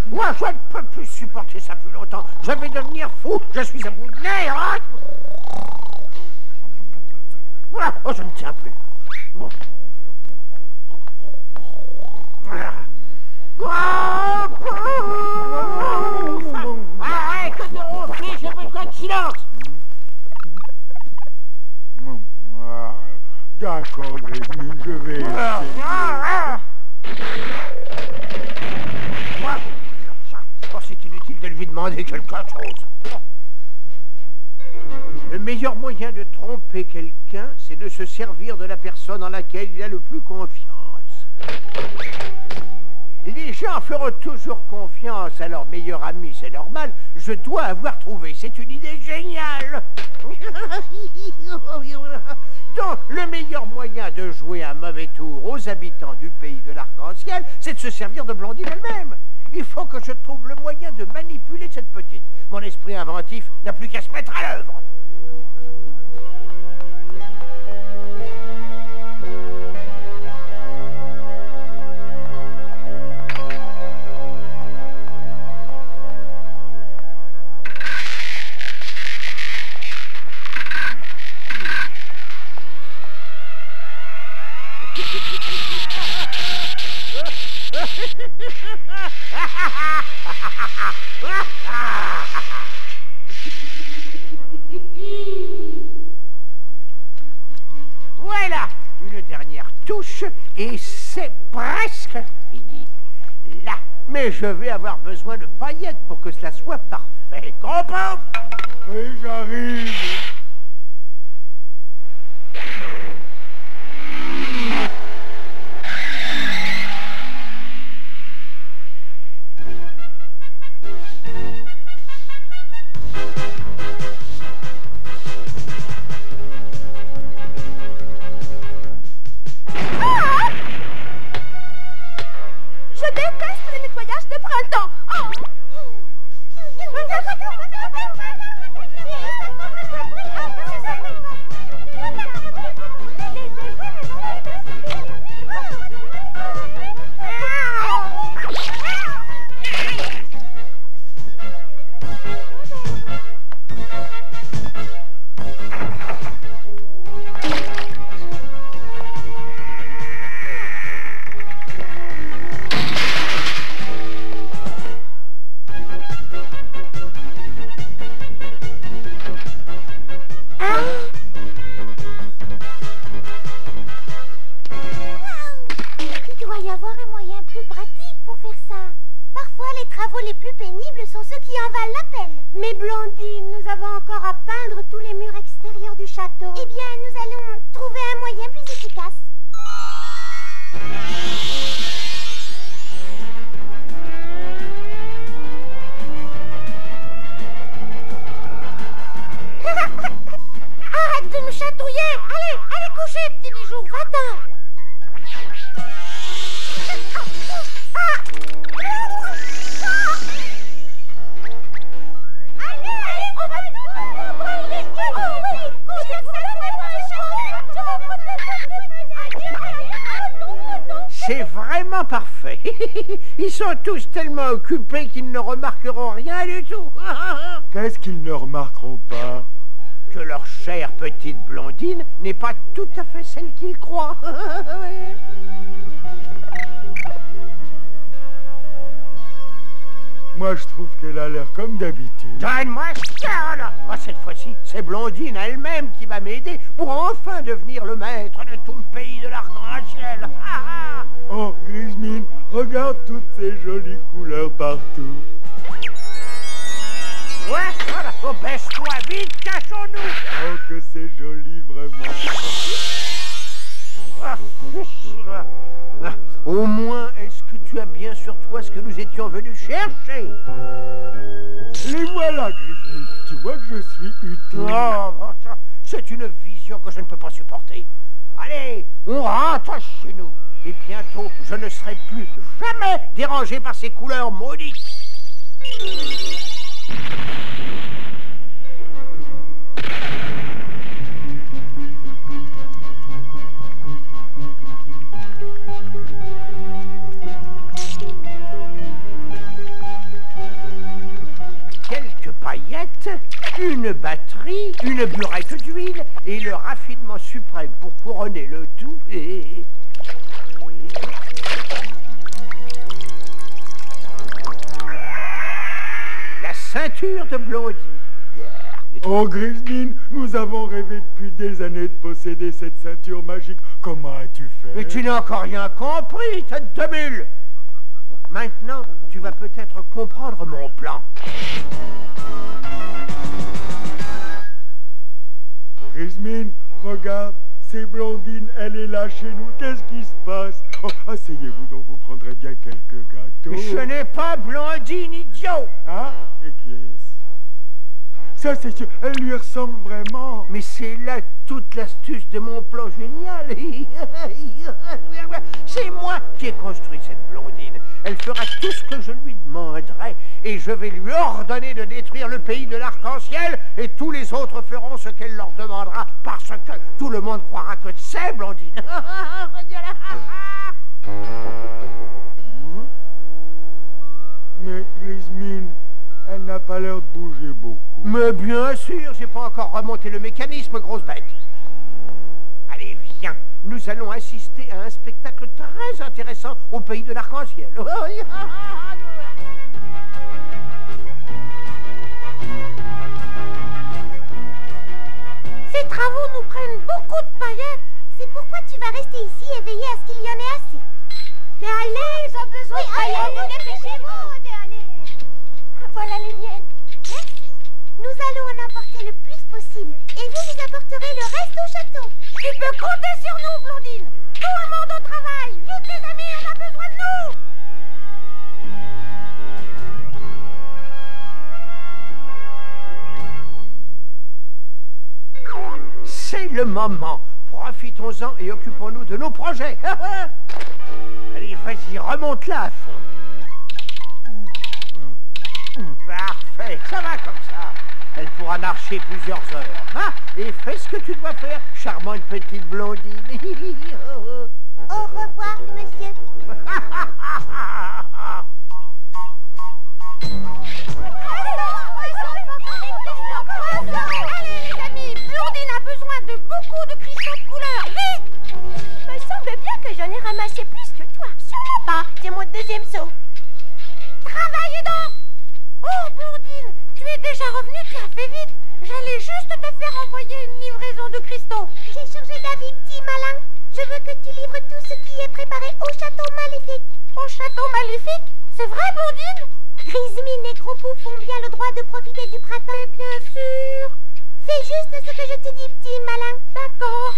Moi, je ne peux plus supporter ça plus longtemps. Je vais devenir fou. Je suis à bout de nerfs. Hein. Voilà. Oh, je ne tiens plus. Bon. Voilà. Arrête de ronfler, je veux pas de silence. D'accord, Grismine, je vais essayer. Oh, c'est inutile de lui demander quelque chose. Le meilleur moyen de tromper quelqu'un, c'est de se servir de la personne en laquelle il a le plus confiance. Les gens feront toujours confiance à leur meilleur ami, c'est normal. Je dois avoir trouvé, c'est une idée géniale. Donc, le meilleur moyen de jouer un mauvais tour aux habitants du pays de l'arc-en-ciel, c'est de se servir de Blondine elle-même. Il faut que je trouve le moyen de manipuler cette petite. Mon esprit inventif n'a plus qu'à se mettre à l'œuvre. Voilà, une dernière touche et c'est presque fini. Là, mais je vais avoir besoin de paillettes pour que cela soit parfait. Comprends? Oui, j'arrive. Je déteste le nettoyage de printemps. Oh. Il doit y avoir un moyen plus pratique pour faire ça. Parfois, les travaux les plus pénibles sont ceux qui en valent la peine. Mais Blondine, nous avons encore à peindre tous les murs extérieurs du château. Eh bien, nous allons trouver un moyen plus efficace. Arrête de me chatouiller. Allez coucher, petit bijou, va-t'en. Allez, on va tout brûler. Oh oui, C'est vraiment parfait. Ils sont tous tellement occupés qu'ils ne remarqueront rien du tout. Qu'est-ce qu'ils ne remarqueront pas? Que leur chère petite Blondine n'est pas tout à fait celle qu'ils croient. Moi, je trouve qu'elle a l'air comme d'habitude. Donne-moi ça, là. Ah, cette fois-ci, c'est Blondine elle-même qui va m'aider pour enfin devenir le maître de tout le pays de l'arc-en-ciel. Oh, Grismine, regarde toutes ces jolies couleurs partout. Ouais, voilà. Oh, baisse-toi vite, cachons-nous. Oh, que c'est joli, vraiment. Au moins, est-ce que tu as bien sur toi ce que nous étions venus chercher? Les voilà, Grismine. Tu vois que je suis utile. Oh, c'est une vision que je ne peux pas supporter. Allez, on rentre chez nous. Et bientôt, je ne serai plus jamais dérangé par ces couleurs maudites. Quelques paillettes, une batterie, une burette d'huile et le raffinement suprême pour couronner le tout. La ceinture de Blondine. Oh, Grismine, nous avons rêvé depuis des années de posséder cette ceinture magique. Comment as-tu fait? Mais tu n'as encore rien compris, tête de mule. Bon, maintenant, tu vas peut-être comprendre mon plan. Grismine, regarde, c'est Blondine, elle est là chez nous. Qu'est-ce qui se passe? Oh, asseyez-vous donc, vous prendrez bien quelques gâteaux. Je n'ai pas Blondine, idiot. Ah, et qui est-ce? Ça, c'est sûr, elle lui ressemble vraiment. Mais c'est là toute l'astuce de mon plan génial. C'est moi qui ai construit cette Blondine. Elle fera tout ce que je lui demanderai. Et je vais lui ordonner de détruire le pays de l'arc-en-ciel. Et tous les autres feront ce qu'elle leur demandera. Parce que tout le monde croira que c'est Blondine. Mais Grismine, elle n'a pas l'air de bouger beaucoup. Mais bien sûr, j'ai pas encore remonté le mécanisme, grosse bête. Allez, viens. Nous allons assister à un spectacle très intéressant au pays de l'arc-en-ciel. Ces travaux nous prennent beaucoup de paillettes. C'est pourquoi tu vas rester ici et veiller à ce qu'il y en ait assez. Mais allez, ils ont besoin de paillettes. Dépêchez-vous, allez. Voilà les miennes. Merci. Nous allons en emporter le plus possible. Et vous apporterez le reste au château. Tu peux compter sur nous, Blondine. Tout le monde au travail. Vite, les amis, on a besoin de nous. C'est le moment. Profitons-en et occupons-nous de nos projets. Allez, vas-y, remonte-la à fond. Parfait, ça va comme ça. Elle pourra marcher plusieurs heures. Hein? Et fais ce que tu dois faire, charmante petite Blondine. Au revoir, monsieur. Allez, les amis, Blondine a besoin de beaucoup de cristaux de couleur. Vite! Il me semble bien que j'en ai ramassé plus que toi. Sûrement pas, c'est mon deuxième saut. Travaillez donc! Oh, Blondine, tu es déjà revenue, tu as fait vite. J'allais juste te faire envoyer une livraison de cristaux. J'ai changé d'avis, petit malin. Je veux que tu livres tout ce qui est préparé au château maléfique. Au château maléfique? C'est vrai, Blondine? Grismine et Gros Pouf ont bien le droit de profiter du printemps. Mais bien sûr. Fais juste ce que je te dis, petit malin. D'accord.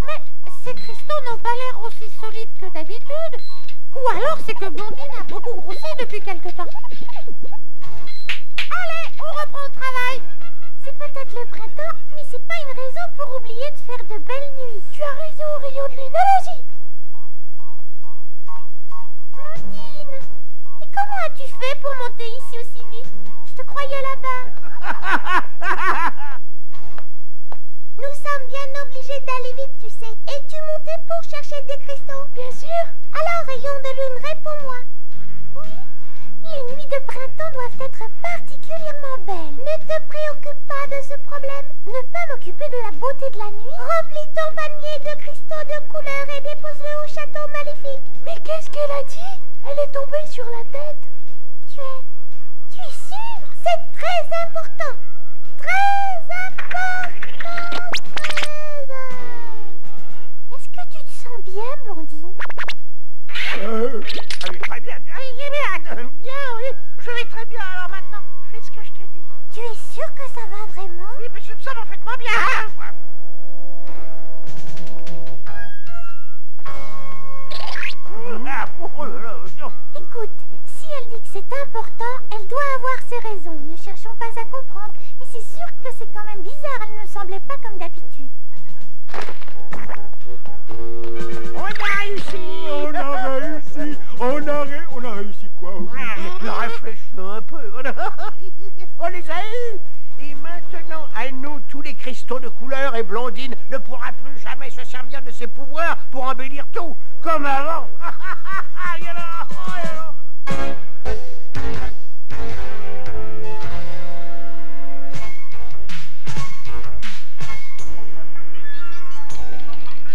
Mais ces cristaux n'ont pas l'air aussi solides que d'habitude. Ou alors c'est que Blondine a beaucoup grossi depuis quelque temps. Allez, on reprend le travail. C'est peut-être le printemps, mais c'est pas une raison pour oublier de faire de belles nuits. Tu as raison, rayon de lune, allons-y. Blondine, et comment as-tu fait pour monter ici aussi vite? Je te croyais là-bas. Nous sommes bien obligés d'aller vite, tu sais. Es-tu monté pour chercher des cristaux? Bien sûr. Alors, rayon de lune, réponds-moi. Oui. Les nuits de printemps doivent être particulièrement belles. Ne te préoccupe pas de ce problème. Ne pas m'occuper de la beauté de la nuit. Remplis ton panier de cristaux de couleur et dépose-le au château maléfique. Mais qu'est-ce qu'elle a dit? Elle est tombée sur la tête. Tu es sûre? C'est très important. Très important. Est-ce que tu te sens bien, Blondine? Allez, très bien, bien, oui. Je vais très bien, alors maintenant, fais ce que je te dis. Tu es sûre que ça va vraiment? Oui, mais ça va parfaitement bien. Écoute, si elle dit que c'est important, elle doit avoir ses raisons. Ne cherchons pas à comprendre. Mais c'est sûr que c'est quand même bizarre. Elle ne semblait pas comme d'habitude. On a réussi! On a réussi. On a réussi quoi aujourd'hui? Réfléchis un peu. On les a eus. Et maintenant, à nous, tous les cristaux de couleur, et Blondine ne pourra plus jamais se servir de ses pouvoirs pour embellir tout, comme avant.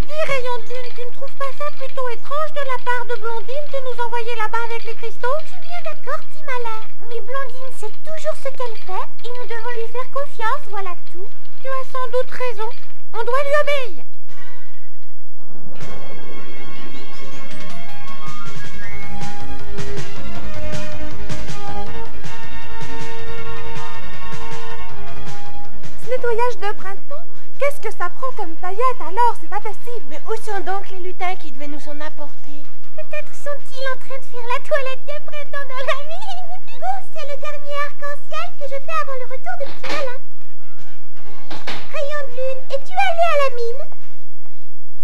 Dis, Rayon de Lune, tu ne trouves pas ça plutôt étrange de la part de Blondine de nous envoyer là-bas avec les cristaux? Je suis bien d'accord, petit malin. Mais Blondine sait toujours ce qu'elle fait et nous devons lui faire confiance, voilà tout. Tu as sans doute raison. On doit lui obéir. Ce nettoyage de printemps, qu'est-ce que ça prend comme paillettes alors? C'est pas possible. Mais où sont donc les lutins qui devaient nous en apporter? Peut-être sont-ils en train de faire la toilette de printemps dans la mine. Oh, c'est le dernier arc-en-ciel que je fais avant le retour de petit malin. Rayon de Lune, es-tu allé à la mine?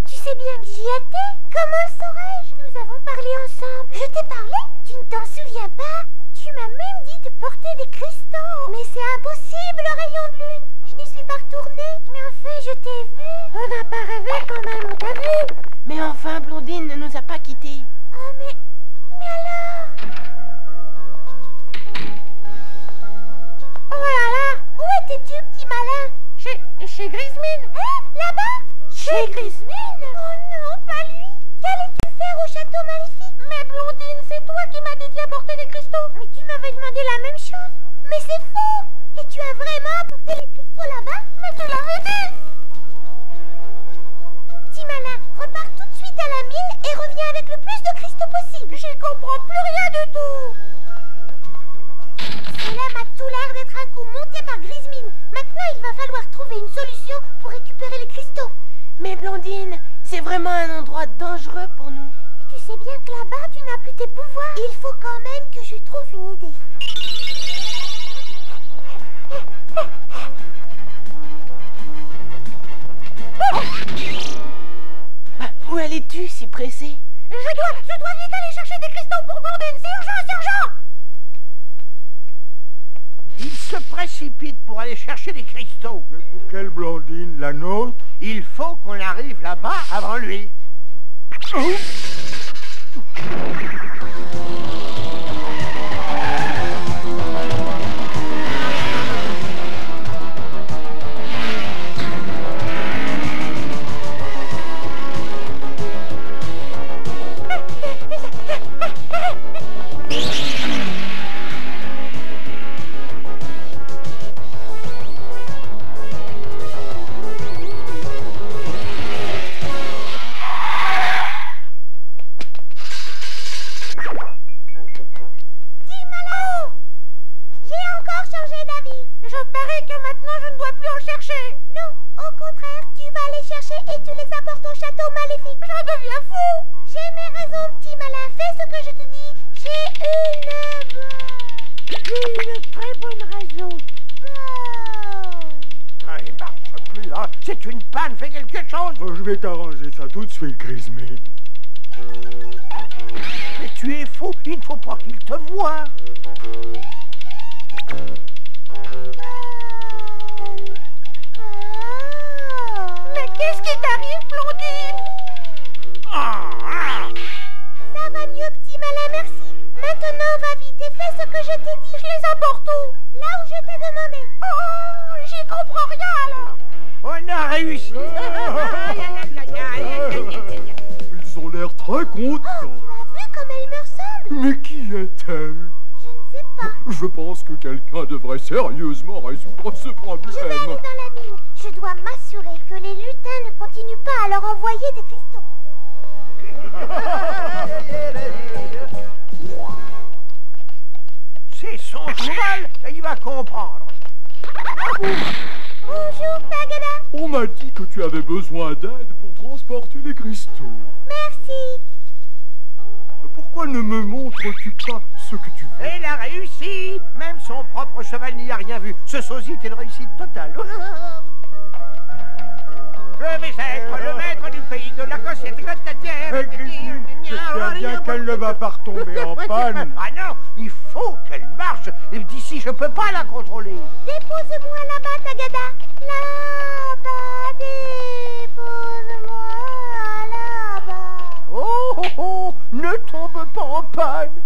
Tu sais bien que j'y étais. Comment saurais-je? Nous avons parlé ensemble. Je t'ai parlé? Tu ne t'en souviens pas? Tu m'as même dit de porter des cristaux. Mais c'est impossible, Rayon de Lune. Je n'y suis pas retournée. Mais enfin, je t'ai vu. On n'a pas rêvé quand même, on t'a vu. Mais enfin, Blondine ne nous a pas quittés. Ah, mais alors? Oh là là, où étais-tu, petit malin? Chez Grismine. Hein? Là-bas? Chez Grismine? Oh non, pas lui. Qu'allais-tu faire au château maléfique? Mais Blondine, c'est toi qui m'as dit d'y apporter des cristaux. Mais tu m'avais demandé la même chose. Mais c'est faux. Et tu as vraiment apporté les cristaux là-bas? Mais tu l'avais dit. Petit malin, repars tout de suite à la mine et reviens avec le plus de cristaux possible. J'y comprends plus rien du tout. Cela m'a tout l'air d'être un coup monté par Grismine. Maintenant, il va falloir trouver une solution pour récupérer les cristaux. Mais Blondine, c'est vraiment un endroit dangereux pour nous. Tu sais bien que là-bas, tu n'as plus tes pouvoirs. Il faut quand même que je trouve une idée. Bah, où allais-tu si pressée? Je dois vite aller chercher des cristaux pour Blondine. C'est urgent, c'est urgent. Il se précipite pour aller chercher les cristaux. Mais pour quelle Blondine? La nôtre? Il faut qu'on arrive là-bas avant lui. C'est une panne, fais quelque chose. Oh, je vais t'arranger ça tout de suite, Grismine. Mais tu es fou, il ne faut pas qu'il te voie. Mais qu'est-ce qui t'arrive, Blondine? Ça va mieux, petit malin, merci. Maintenant, va vite et fais ce que je t'ai dit. Je les apporte où? Là où je t'ai demandé. Oh, j'y comprends rien alors. On a réussi. Ils ont l'air très contents. Tu as vu comme elle me ressemble? Mais qui est-elle? Je ne sais pas. Je pense que quelqu'un devrait sérieusement résoudre ce Je vais problème. aller dans la mine. Je dois m'assurer que les lutins ne continuent pas à leur envoyer des cristaux. C'est son cheval, et il va comprendre. Bonjour, Tagada. On m'a dit que tu avais besoin d'aide pour transporter les cristaux. Merci. Pourquoi ne me montres-tu pas ce que tu veux? Elle a réussi. Même son propre cheval n'y a rien vu. Ce sosie est une réussite totale. Je vais être le maître du pays de l'Arc-en-Ciel. Grismine, j'espère bien qu'elle ne va pas retomber en panne. Ah non, il faut qu'elle marche. Et d'ici, je peux pas la contrôler. Dépose-moi là-bas, Tagada. Là-bas, dépose-moi là-bas. Oh, oh, oh, ne tombe pas en panne.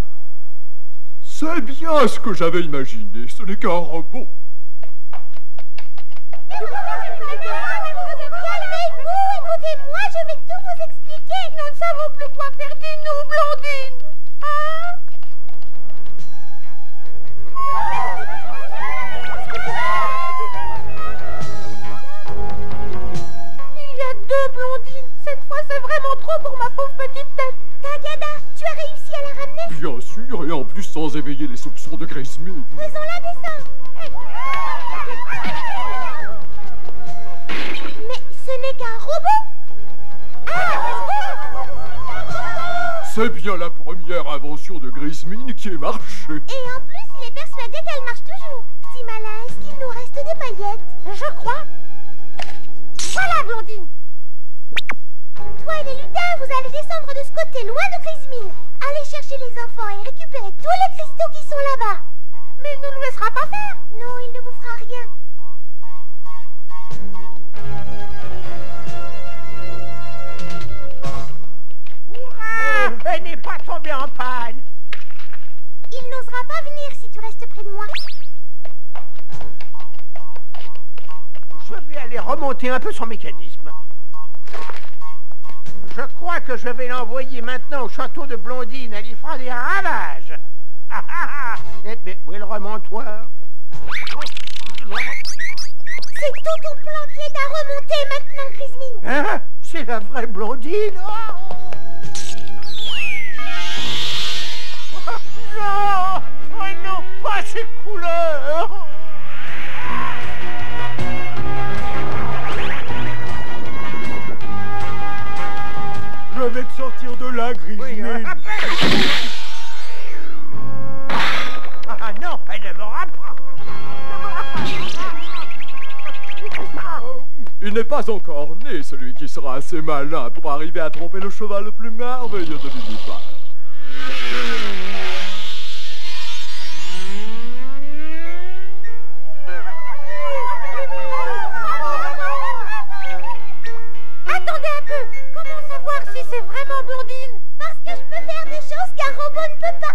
C'est bien ce que j'avais imaginé. Ce n'est qu'un robot. Calmez-vous, écoutez-moi, je vais tout vous expliquer. Nous ne savons plus quoi faire de nous, Blondine. Il y a deux Blondines. Cette fois, c'est vraiment trop pour ma pauvre petite tête. Tagada, tu as réussi à la ramener? Bien sûr, et en plus sans éveiller les soupçons de Grismine. Faisons-la descendre. Mais ce n'est qu'un robot. C'est bien la première invention de Grismine qui ait marché. Et en plus, il est persuadé qu'elle marche toujours. Petit malin, est-ce qu'il nous reste des paillettes? Je crois. Voilà, Blondine. Toi et les lutins, vous allez descendre de ce côté, loin de Grismine. Allez chercher les enfants et récupérer tous les cristaux qui sont là-bas. Mais il ne nous laissera pas faire. Non, il ne vous fera rien. Elle n'est pas tombée en panne. Il n'osera pas venir si tu restes près de moi. Je vais aller remonter un peu son mécanisme. Je crois que je vais l'envoyer maintenant au château de Blondine. Elle y fera des ravages. Ah, ah, ah. Mais où est le remontoir? C'est tout ton plan qui est à remonter maintenant, Grismine. Hein? C'est la vraie Blondine. Oh! Non! Oh non, pas ces couleurs! Je vais te sortir de là, Grismine. Oui, ah non, elle ne m'aura pas! Il n'est pas encore né, celui qui sera assez malin pour arriver à tromper le cheval le plus merveilleux de l'univers. Attendez un peu. Comment savoir si c'est vraiment Blondine? Parce que je peux faire des choses qu'un robot ne peut pas.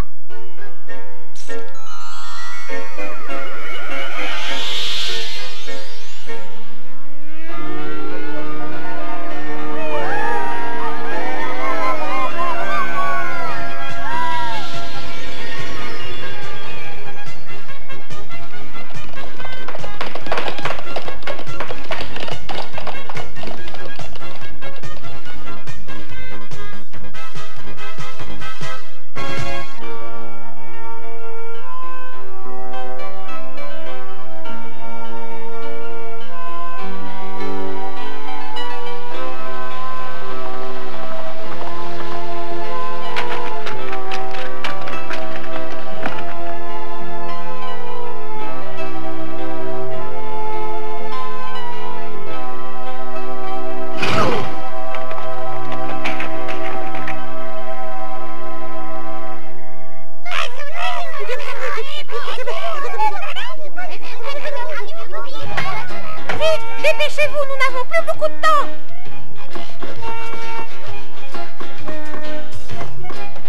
Vite, dépêchez-vous, nous n'avons plus beaucoup de temps.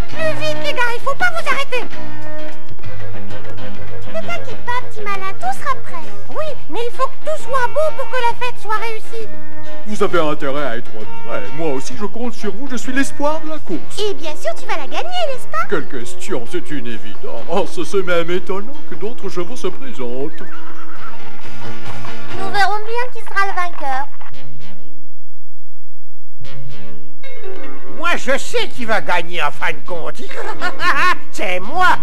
Plus vite, les gars, il faut pas vous arrêter. Ne t'inquiète pas, petit malin, tout sera prêt. Oui, mais il faut que tout soit beau pour que la fête soit réussie. Vous avez intérêt à être prêt. Moi aussi, je compte sur vous. Je suis l'espoir de la course. Et bien sûr, tu vas la gagner, n'est-ce pas? Quelle question, c'est une évidence. C'est même étonnant que d'autres chevaux se présentent. Nous verrons bien qui sera le vainqueur. Moi, je sais qui va gagner en fin de compte. C'est moi.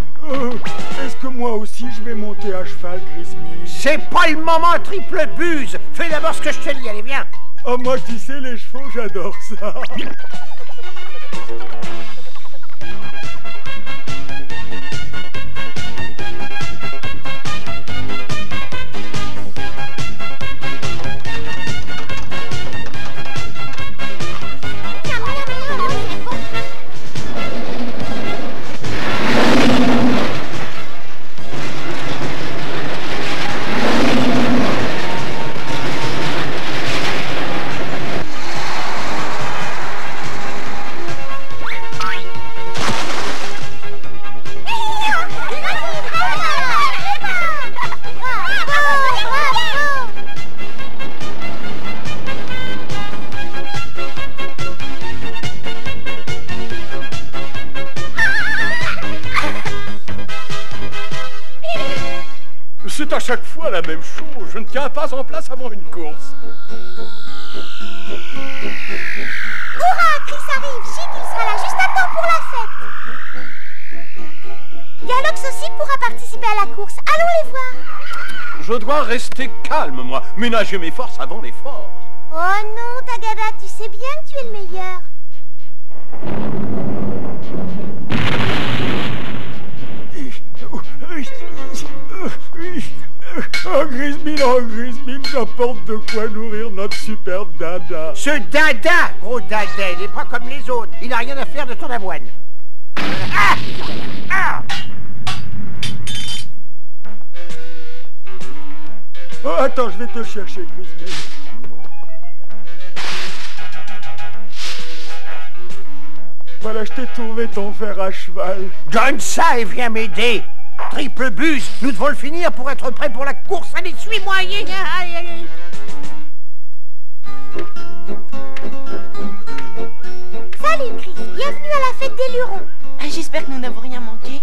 Est-ce que moi aussi je vais monter à cheval, Grismine? C'est pas le moment, triple buse. Fais d'abord ce que je te dis, allez, viens. Oh, moi, tu sais, les chevaux, j'adore ça. Hurrah, Chris arrive. Chic, il sera là juste à temps pour la fête. Galox aussi pourra participer à la course. Allons les voir. Je dois rester calme, moi. Ménager mes forces avant l'effort. Oh non, Tagada, tu sais bien que tu es le meilleur. Oh Grismine, j'apporte de quoi nourrir notre superbe dada. Ce dada, gros dada, il n'est pas comme les autres. Il n'a rien à faire de ton avoine. Oh, attends, je vais te chercher, Grismine. Voilà, je t'ai trouvé ton fer à cheval. Donne ça et viens m'aider. Triple buse, nous devons le finir pour être prêts pour la course. Allez, suis-moi. Salut, Chris. Bienvenue à la fête des lurons. J'espère que nous n'avons rien manqué.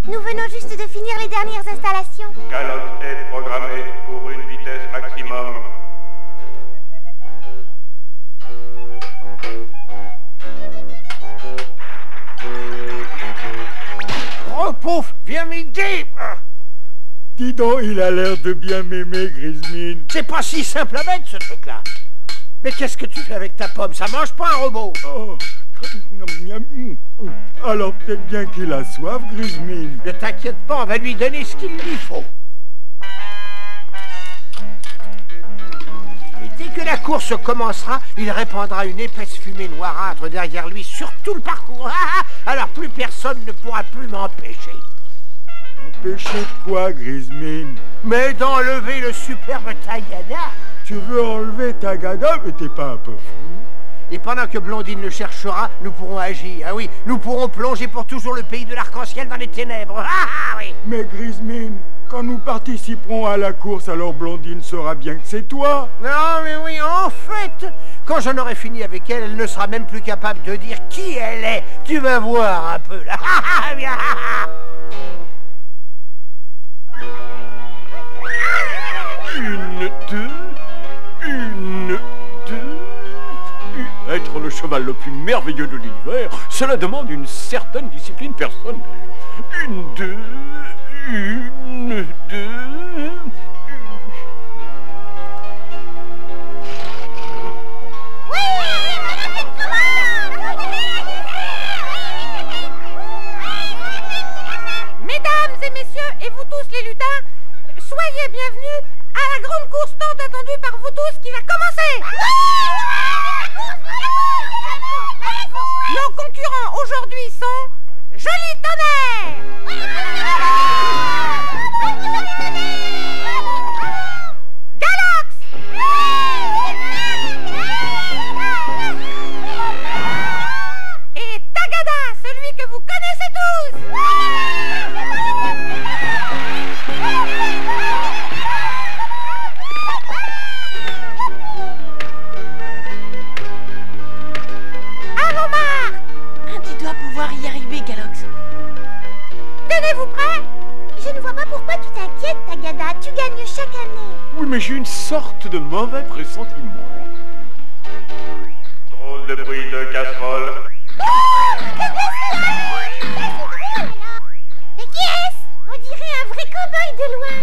Nous venons juste de finir les dernières installations. Galox est programmé pour une vitesse maximum. Oh, pouf, viens m'aider. Dis donc, il a l'air de bien m'aimer, Grismine. C'est pas si simple à mettre, ce truc-là. Mais qu'est-ce que tu fais avec ta pomme? Ça mange pas un robot. Oh. Alors peut-être bien qu'il a soif, Grismine. Ne t'inquiète pas, on va lui donner ce qu'il lui faut. Et dès que la course commencera, il répandra une épaisse fumée noirâtre derrière lui sur tout le parcours. Alors plus personne ne pourra plus m'empêcher. Empêcher de quoi, Grismine? Mais d'enlever le superbe Tagada. Tu veux enlever Tagada, mais t'es pas un peu fou? Et pendant que Blondine le cherchera, nous pourrons agir. Ah oui, nous pourrons plonger pour toujours le pays de l'arc-en-ciel dans les ténèbres. Oui. Mais Grismine, quand nous participerons à la course, alors Blondine saura bien que c'est toi. Non, mais oui, en fait, quand j'en aurai fini avec elle, elle ne sera même plus capable de dire qui elle est. Tu vas voir un peu, là. Une, deux. Être le cheval le plus merveilleux de l'univers, cela demande une certaine discipline personnelle. Une, deux. Mesdames et messieurs, et vous tous les lutins, soyez bienvenus à la grande course tant attendue par vous tous qui va commencer. Nos concurrents aujourd'hui sont Joli Tonnerre, Galox et Tagada, celui que vous connaissez tous. Tu dois pouvoir y arriver, Galox. Tenez-vous prêts? Je ne vois pas pourquoi tu t'inquiètes, Tagada. Tu gagnes chaque année. Oui, mais j'ai une sorte de mauvais pressentiment. Drôle de bruit de casserole. Et qui est-ce? On dirait un vrai cow-boy de loin.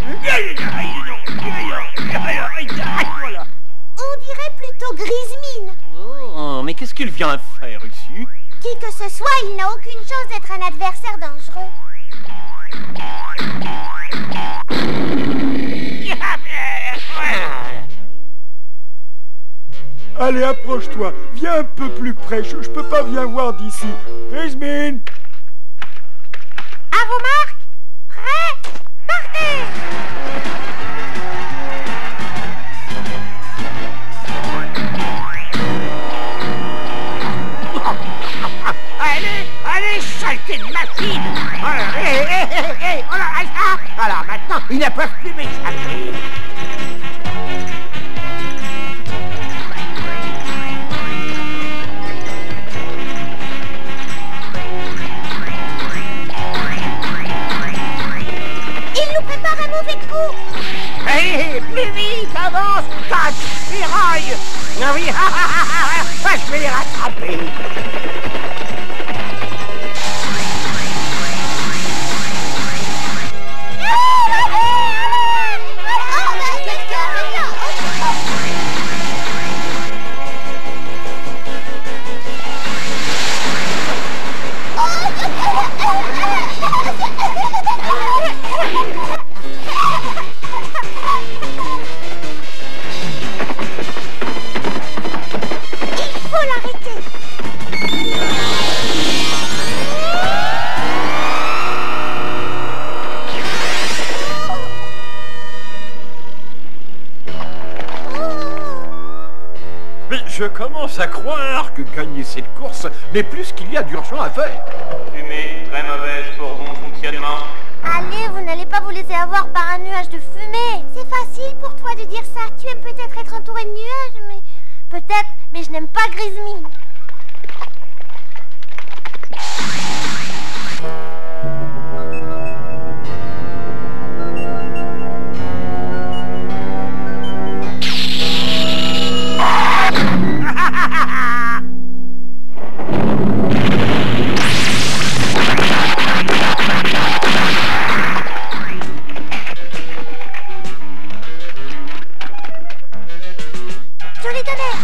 On dirait plutôt Grismine. Oh, mais qu'est-ce qu'il vient faire ici? Qui que ce soit, il n'a aucune chance d'être un adversaire dangereux. Allez, approche-toi. Viens un peu plus près. Je peux pas bien voir d'ici. Grismine! À vos marques, prêts, partez! Allez, saleté de machine. Alors maintenant, ils ne peuvent plus m'échapper. Il nous prépare un mauvais coup. Allez, plus vite, avance, tac, tiraille. Ah oui, je l'attraper. Je commence à croire que gagner cette course n'est plus ce qu'il y a d'urgent à faire. Fumée très mauvaise pour bon fonctionnement. Allez, vous n'allez pas vous laisser avoir par un nuage de fumée. C'est facile pour toi de dire ça. Tu aimes peut-être être entouré de nuages, mais... Peut-être, mais je n'aime pas Grismine. Joli tonnerre.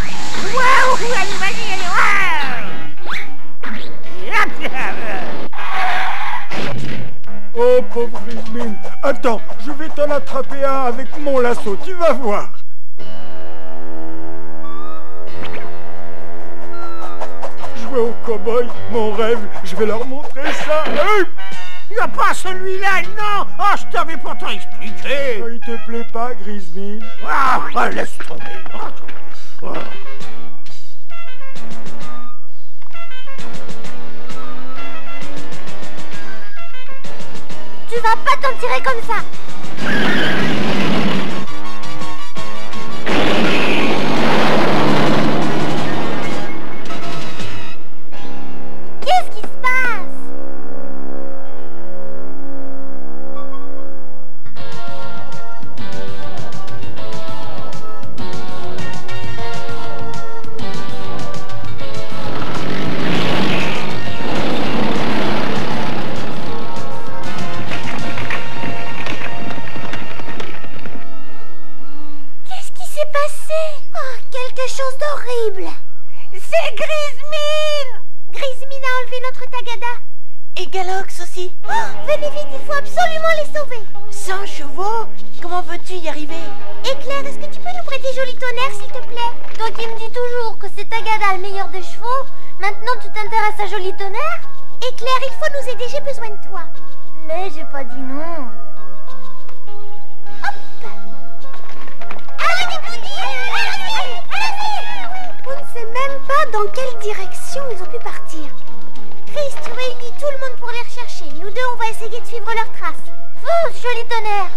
Waouh! Allez, vas-y, allez, waouh! Oh, pauvre Grismine. Attends, je vais t'en attraper un avec mon lasso, tu vas voir. Jouer au cow-boy, mon rêve, je vais leur montrer ça. Hey, Il n'y a pas celui-là, non! Oh, je t'avais pourtant expliqué! il te plaît pas, Grismine? Ah, laisse tomber! Oh. Tu vas pas t'en tirer comme ça. Qu'est-ce qui se passe? Quelque chose d'horrible. C'est Grismine! Grismine a enlevé notre Tagada. Et Galox aussi. Venez vite, il faut absolument les sauver. 100 chevaux? Comment veux-tu y arriver? Éclair, est-ce que tu peux nous prêter Joli Tonnerre, s'il te plaît? Toi qui me dis toujours que c'est Tagada le meilleur des chevaux, maintenant tu t'intéresses à Joli Tonnerre? Éclair, il faut nous aider, j'ai besoin de toi. Mais j'ai pas dit non. Hop! On ne sait même pas dans quelle direction ils ont pu partir. Chris, tu réunis tout le monde pour les rechercher. Nous deux, on va essayer de suivre leurs traces. Fonce, Joli Tonnerre!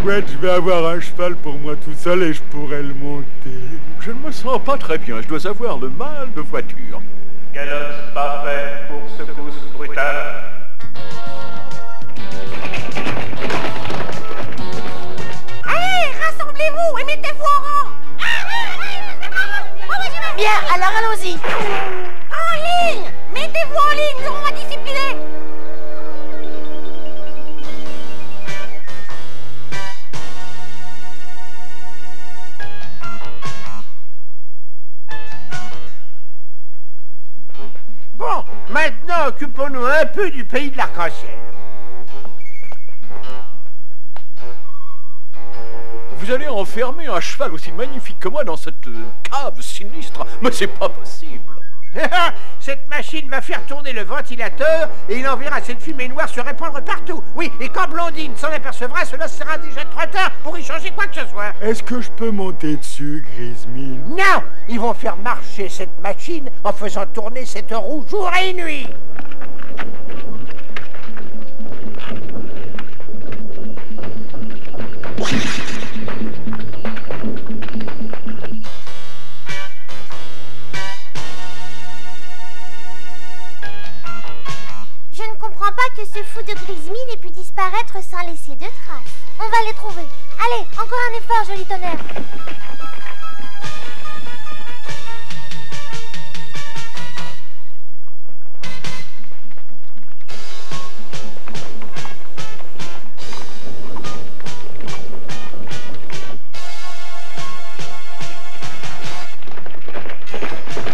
Chouette, je vais avoir un cheval pour moi tout seul et je pourrai le monter. Je ne me sens pas très bien, je dois avoir le mal de voiture. Galox parfait pour secousse brutale. Allez, rassemblez-vous et mettez-vous en rang. Bien, alors allons-y. En ligne! Mettez-vous en ligne, nous serons disciplinés. Bon, maintenant occupons-nous un peu du pays de l'arc-en-ciel. Vous allez enfermer un cheval aussi magnifique que moi dans cette cave sinistre, mais c'est pas possible. Cette machine va faire tourner le ventilateur et il enverra cette fumée noire se répandre partout. Oui, et quand Blondine s'en apercevra, cela sera déjà trop tard pour y changer quoi que ce soit. Est-ce que je peux monter dessus, Grismine? Non, ils vont faire marcher cette machine en faisant tourner cette roue jour et nuit. Je ne comprends pas que ce fou de Grismine ait pu disparaître. disparaître sans laisser de traces. On va les trouver. Allez, encore un effort, joli tonnerre.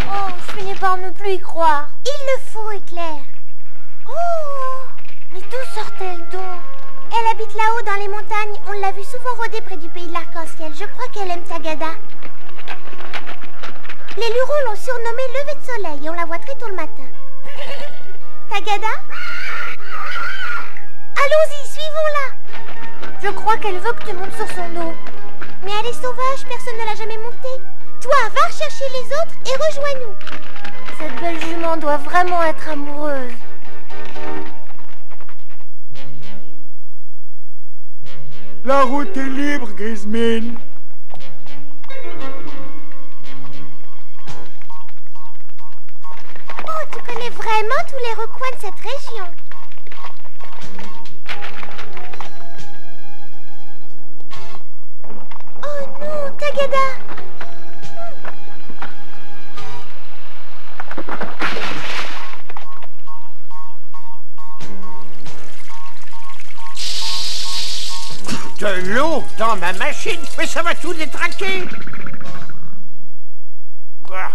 Oh, je finis par ne plus y croire. Il le faut, Éclair. Oh, mais d'où sort-elle donc? Elle habite là-haut dans les montagnes. On l'a vue souvent rôder près du pays de l'arc-en-ciel. Je crois qu'elle aime Tagada. Les Lurons l'ont surnommée lever de soleil et on la voit très tôt le matin. Tagada? Allons-y, suivons-la. Je crois qu'elle veut que tu montes sur son dos. Mais elle est sauvage, personne ne l'a jamais montée. Toi, va rechercher les autres et rejoins-nous. Cette belle jument doit vraiment être amoureuse. La route est libre, Grismine. Oh, tu connais vraiment tous les recoins de cette région. Oh non, Tagada. De l'eau dans ma machine, mais ça va tout détraquer. Bah.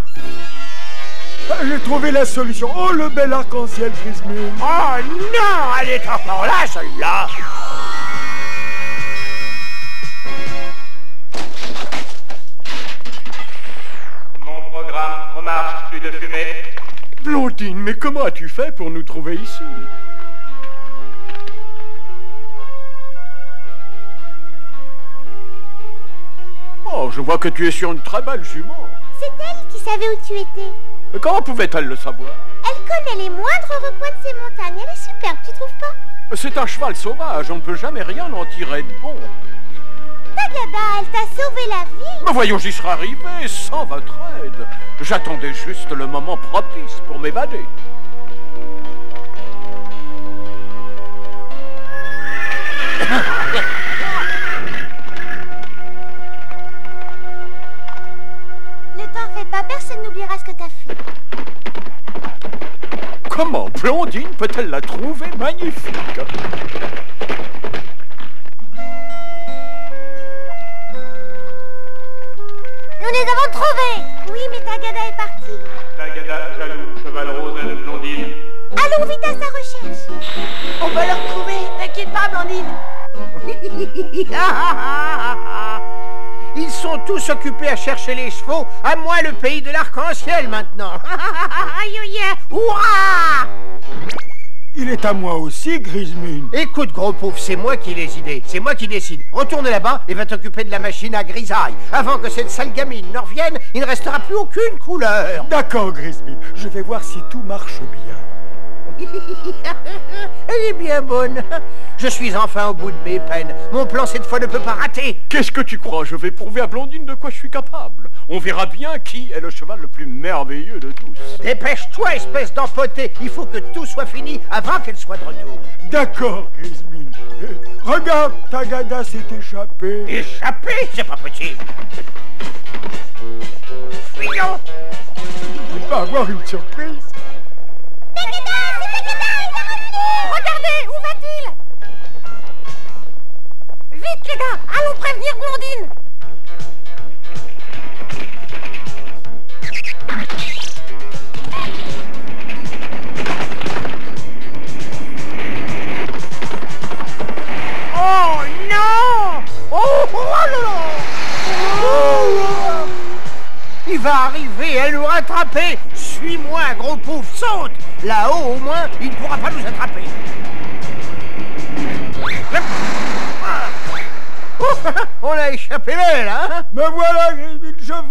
J'ai trouvé la solution. Oh, le bel arc-en-ciel, Grismine. Oh non, elle est encore là, celle-là. Mon programme remarche, plus de fumée. Blondine, mais comment as-tu fait pour nous trouver ici? Oh, je vois que tu es sur une très belle jument. C'est elle qui savait où tu étais. Mais comment pouvait-elle le savoir? Elle connaît les moindres recoins de ces montagnes. Elle est superbe, tu trouves pas? C'est un cheval sauvage, on ne peut jamais rien en tirer de bon. Tagada, elle t'a sauvé la vie. Mais voyons, j'y serais arrivé sans votre aide. J'attendais juste le moment propice pour m'évader. Ne t'en fais pas, personne n'oubliera ce que t'as fait. Comment Blondine peut-elle la trouver magnifique? Nous les avons trouvés. Oui, mais Tagada est partie. Tagada, jaloux, cheval rose, Blondine. Allons vite à sa recherche. On va le retrouver, t'inquiète pas, Blandine. Ils sont tous occupés à chercher les chevaux, à moi le pays de l'arc-en-ciel maintenant. Hurrah! Il est à moi aussi, Grismine. Écoute, gros pauvre, c'est moi qui ai les idées, c'est moi qui décide. Retourne là-bas et va t'occuper de la machine à grisaille. Avant que cette sale gamine ne revienne, il ne restera plus aucune couleur. D'accord, Grismine. Je vais voir si tout marche bien. Elle est bien bonne. Je suis enfin au bout de mes peines. Mon plan cette fois ne peut pas rater. Qu'est-ce que tu crois? Je vais prouver à Blondine de quoi je suis capable. On verra bien qui est le cheval le plus merveilleux de tous. Dépêche-toi, espèce d'empoté. Il faut que tout soit fini avant qu'elle soit de retour. D'accord, Grismine. Regarde, Tagada s'est échappée. Échappé? C'est pas possible. Fuyons. Il va avoir une surprise. Regardez, où va-t-il? Vite, les gars, allons prévenir Blondine. Oh non! Oh là là! Oh! Il va arriver à nous rattraper. Suis-moi, gros pauvre, saute. Là-haut, au moins, il ne pourra pas nous attraper. On a échappé belle, hein? Me voilà, Grismine, je vole.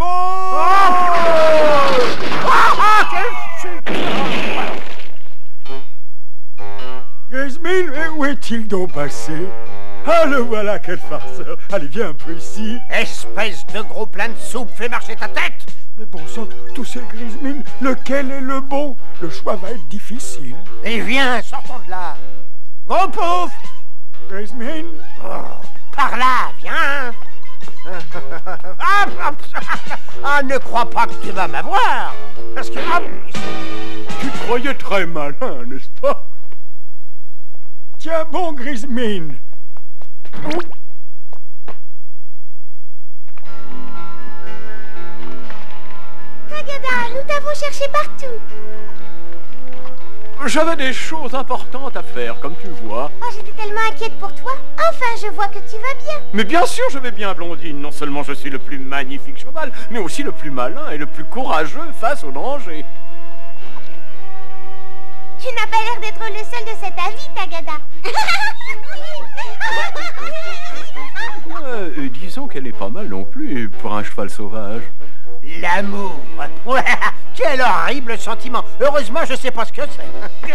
Quelle chute! Grismine, où est-il donc passé? Ah, le voilà, quel farceur. Allez, viens un peu ici. Espèce de gros plein de soupe, fais marcher ta tête. Mais bon sang, tous ces Grismine, lequel est le bon? Le choix va être difficile. Et viens, sortons de là. Gros pauvre, Grismine? Oh, par là, viens. Ah, ne crois pas que tu vas m'avoir. Parce que... Tu te croyais très malin, n'est-ce pas? Tiens bon, Grismine. Tagada, nous t'avons cherché partout. J'avais des choses importantes à faire, comme tu vois. Oh, j'étais tellement inquiète pour toi. Enfin, je vois que tu vas bien. Mais bien sûr, je vais bien, Blondine. Non seulement je suis le plus magnifique cheval, mais aussi le plus malin et le plus courageux face au danger. Tu n'as pas l'air d'être le seul de cet avis, Tagada. Disons qu'elle est pas mal non plus pour un cheval sauvage. L'amour. Quel horrible sentiment. Heureusement, je sais pas ce que c'est.